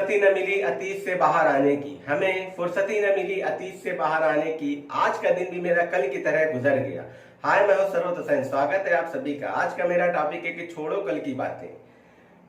फुर्सत ही न मिली अतीत से बाहर आने की, हमें फुर्सत ही न मिली अतीत से बाहर आने की। आज का दिन भी मेरा कल की तरह गुजर गया। हाय, मैं हूं सरोत हुसैन, स्वागत है आप सभी का। आज का मेरा टॉपिक है कि छोड़ो कल की बातें।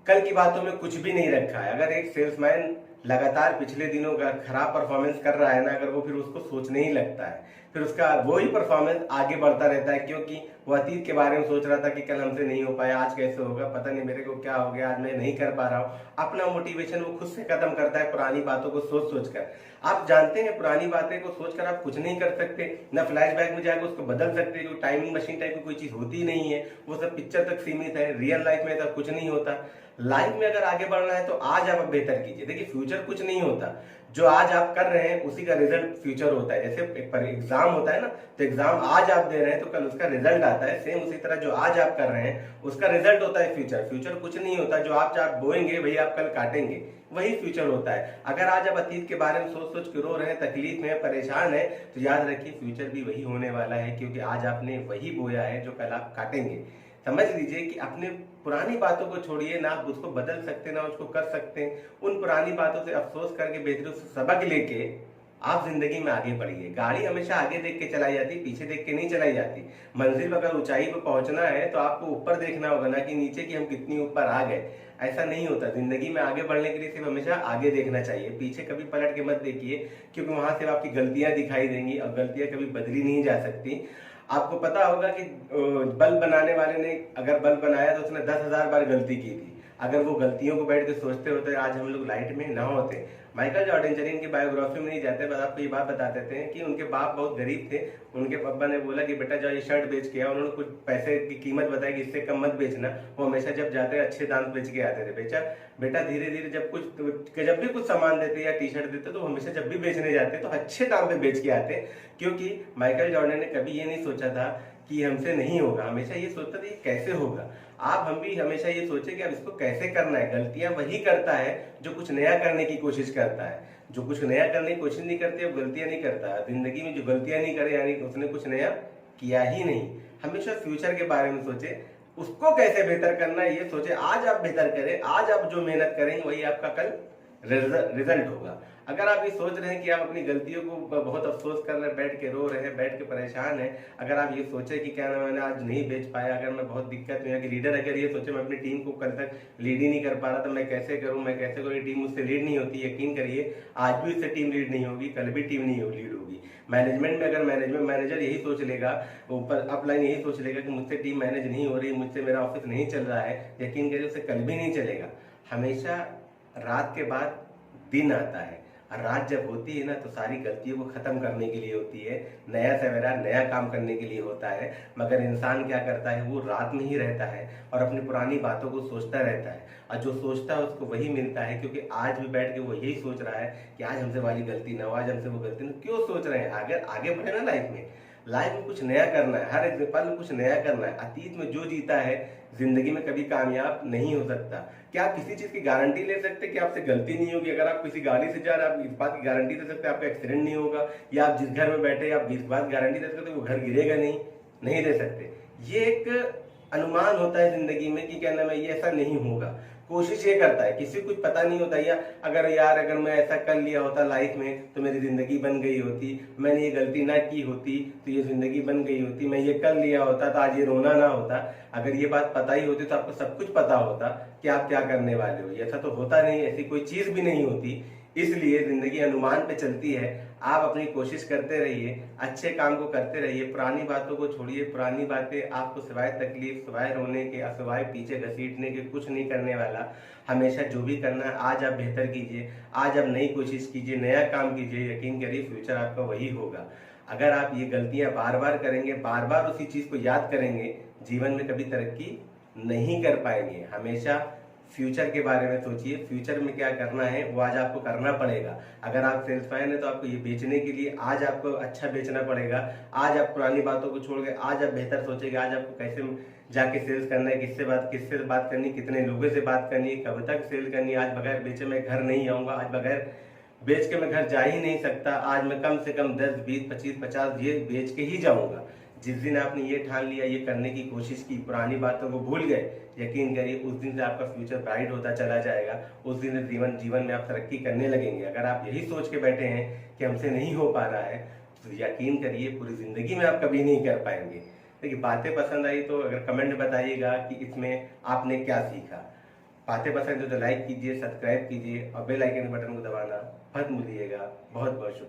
कल की बातों में कुछ भी नहीं रखा है। अगर एक सेल्समैन लगातार पिछले दिनों का खराब परफॉर्मेंस कर रहा है ना, अगर वो फिर उसको सोचने ही लगता है, फिर उसका वही परफॉर्मेंस आगे बढ़ता रहता है, क्योंकि वो अतीत के बारे में सोच रहा था कि कल हमसे नहीं हो पाया, आज कैसे होगा, पता नहीं मेरे को क्या हो गया, आज मैं नहीं कर पा रहा हूँ। अपना मोटिवेशन वो खुद से खत्म करता है पुरानी बातों को सोच सोच कर। आप जानते हैं पुरानी बातें को सोचकर आप कुछ नहीं कर सकते, ना फ्लैशबैक में जाकर उसको बदल सकते, जो टाइमिंग मशीन टाइप की कोई चीज होती नहीं है, वो सब पिक्चर तक सीमित है। रियल लाइफ में ऐसा कुछ नहीं होता। लाइफ में अगर आगे बढ़ना है तो आज आप बेहतर कीजिए। देखिए, फ्यूचर कुछ नहीं होता, जो आज आप कर रहे हैं उसी का रिजल्ट फ्यूचर होता है। जैसे एक पर एग्जाम होता है ना, तो एग्जाम आज आप दे रहे हैं तो कल उसका रिजल्ट आता है। सेम उसी तरह जो आज आप कर रहे हैं उसका रिजल्ट होता है फ्यूचर। फ्यूचर कुछ नहीं होता, जो आप बोएंगे वही आप कल काटेंगे, वही फ्यूचर होता है। अगर आज आप अतीत के बारे में सोच सोच के रो रहे हैं, तकलीफ में परेशान है, तो याद रखिए फ्यूचर भी वही होने वाला है, क्योंकि आज आपने वही बोया है जो कल आप काटेंगे। समझ लीजिए कि अपने पुरानी बातों को छोड़िए, ना आप उसको बदल सकते ना उसको कर सकते हैं। उन पुरानी बातों से अफसोस करके बेहतर उससे सबक लेके आप जिंदगी में आगे बढ़िए। गाड़ी हमेशा आगे देख के चलाई जाती, पीछे देख के नहीं चलाई जाती। मंजिल अगर ऊंचाई पर पहुंचना है तो आपको ऊपर देखना होगा, ना कि नीचे कि हम कितनी ऊपर आ गए। ऐसा नहीं होता। जिंदगी में आगे बढ़ने के लिए सिर्फ हमेशा आगे देखना चाहिए, पीछे कभी पलट के मत देखिए, क्योंकि वहां से आपकी गलतियां दिखाई देंगी और गलतियां कभी बदली नहीं जा सकती। आपको पता होगा कि बल्ब बनाने वाले ने अगर बल्ब बनाया तो उसने 10,000 बार गलती की थी। अगर वो गलतियों को बैठ के सोचते होते आज हम लोग लाइट में ना होते। माइकल जॉर्डन, चलिए इनकी बायोग्राफी में नहीं जाते, बस आपको ये बात बता देते हैं कि उनके बाप बहुत गरीब थे। उनके पापा ने बोला कि बेटा जाओ ये शर्ट बेच के आओ। उन्होंने कुछ पैसे की कीमत बताई कि इससे कम मत बेचना। वो हमेशा जब जाते अच्छे दाम बेच के आते थे। बेचा बेटा धीरे धीरे जब भी कुछ सामान देते या टी शर्ट देते तो हमेशा जब भी बेचने जाते तो अच्छे दाम पे बेच के आते, क्योंकि माइकल जॉर्डन ने कभी ये नहीं सोचा था कि हमसे नहीं होगा। हमेशा ये सोचता था ये कैसे होगा। हम भी हमेशा ये सोचे कि अब इसको कैसे करना है। गलतियां वही करता है जो कुछ नया करने की कोशिश करता है। जो कुछ नया करने की कोशिश नहीं करती, अब गलतियां नहीं करता। जिंदगी में जो गलतियां नहीं करे यानी उसने कुछ नया किया ही नहीं। हमेशा फ्यूचर के बारे में सोचे, उसको कैसे बेहतर करना है ये सोचे। आज आप बेहतर करें, आज आप जो मेहनत करेंगे वही आपका कल रिजल्ट होगा। अगर आप ये सोच रहे हैं कि आप अपनी गलतियों को बहुत अफसोस कर रहे हैं, बैठ के रो रहे हैं, बैठ के परेशान हैं, अगर आप ये सोचे कि क्या ना मैंने आज नहीं बेच पाया, अगर मैं बहुत दिक्कत में, कि लीडर अगर ये सोचे मैं अपनी टीम को कल तक लीड ही नहीं कर पा रहा तो मैं कैसे करूं, मैं कैसे करूं, टीम मुझसे लीड नहीं होती। यकीन करिए आज भी उससे टीम लीड नहीं होगी, कल भी टीम नहीं लीड होगी। मैनेजमेंट में अगर मैनेजमेंट मैनेजर यही सोच लेगा, ऊपर अपलाइन यही सोच लेगा कि मुझसे टीम मैनेज नहीं हो रही, मुझसे मेरा ऑफिस नहीं चल रहा है, यकीन करिए उससे कल भी नहीं चलेगा। हमेशा रात के बाद दिन आता है, और रात जब होती है ना तो सारी गलतियों को खत्म करने के लिए होती है। नया सवेरा नया काम करने के लिए होता है। मगर इंसान क्या करता है, वो रात में ही रहता है और अपनी पुरानी बातों को सोचता रहता है, और जो सोचता है उसको वही मिलता है। क्योंकि आज भी बैठ के वो यही सोच रहा है कि आज हमसे वाली गलती ना हो, आज हमसे वो गलती ना। क्यों सोच रहे हैं? अगर आगे बढ़े ना लाइफ में कुछ नया करना है, हर एक पल में कुछ नया करना है। अतीत में जो जीता है जिंदगी में कभी कामयाब नहीं हो सकता। क्या आप किसी चीज की गारंटी ले सकते कि आपसे गलती नहीं होगी? अगर आप किसी गाड़ी से जा रहे हैं, आप इस बात की गारंटी दे सकते हैं आपका एक्सीडेंट नहीं होगा? या आप जिस घर में बैठे आप इस बात गारंटी दे सकते वो घर गिरेगा नहीं दे सकते। ये एक अनुमान होता है जिंदगी में कि क्या नाम है, ये ऐसा नहीं होगा। कोशिश ये करता है, किसी को कुछ पता नहीं होता। या अगर मैं ऐसा कर लिया होता लाइफ में तो मेरी जिंदगी बन गई होती, मैंने ये गलती ना की होती तो ये जिंदगी बन गई होती, मैं ये कर लिया होता तो आज ये रोना ना होता। अगर ये बात पता ही होती तो आपको सब कुछ पता होता कि आप क्या करने वाले हो। ऐसा तो होता नहीं, ऐसी कोई चीज भी नहीं होती। इसलिए जिंदगी अनुमान पे चलती है। आप अपनी कोशिश करते रहिए, अच्छे काम को करते रहिए, पुरानी बातों को छोड़िए। पुरानी बातें आपको सिवाय तकलीफ, सिवाय रोने के, सिवाय पीछे घसीटने के कुछ नहीं करने वाला। हमेशा जो भी करना है आज आप बेहतर कीजिए, आज आप नई कोशिश कीजिए, नया काम कीजिए। यकीन करिए फ्यूचर आपका वही होगा। अगर आप ये गलतियां बार बार करेंगे, बार बार उसी चीज को याद करेंगे, जीवन में कभी तरक्की नहीं कर पाएंगे। हमेशा फ्यूचर के बारे में सोचिए, फ्यूचर में क्या करना है वो आज आपको करना पड़ेगा। अगर आप सेल्समैन है तो आपको ये बेचने के लिए आज आपको अच्छा बेचना पड़ेगा। आज आप पुरानी बातों को छोड़ के आज आप बेहतर सोचेंगे, आज आपको कैसे जाके सेल्स करना है, किससे बात करनी, कितने लोगों से बात करनी है, कब तक सेल करनी है। आज बगैर बेचे मैं घर नहीं आऊंगा, आज बगैर बेच के मैं घर जा ही नहीं सकता। आज मैं कम से कम 10, 20, 25, 50 ये बेच के ही जाऊंगा। जिस दिन आपने ये ठान लिया, ये करने की कोशिश की, पुरानी बातों को भूल गए, यकीन करिए उस दिन से आपका फ्यूचर ब्राइट होता चला जाएगा। उस दिन से जीवन में आप तरक्की करने लगेंगे। अगर आप यही सोच के बैठे हैं कि हमसे नहीं हो पा रहा है, तो यकीन करिए पूरी जिंदगी में आप कभी नहीं कर पाएंगे। देखिए, बातें पसंद आई तो अगर कमेंट बताइएगा कि इसमें आपने क्या सीखा। बातें पसंद है तो लाइक कीजिए, सब्सक्राइब कीजिए और बेल आइकन बटन को दबाना मत भूलिएगा। बहुत बहुत शुक्रिया।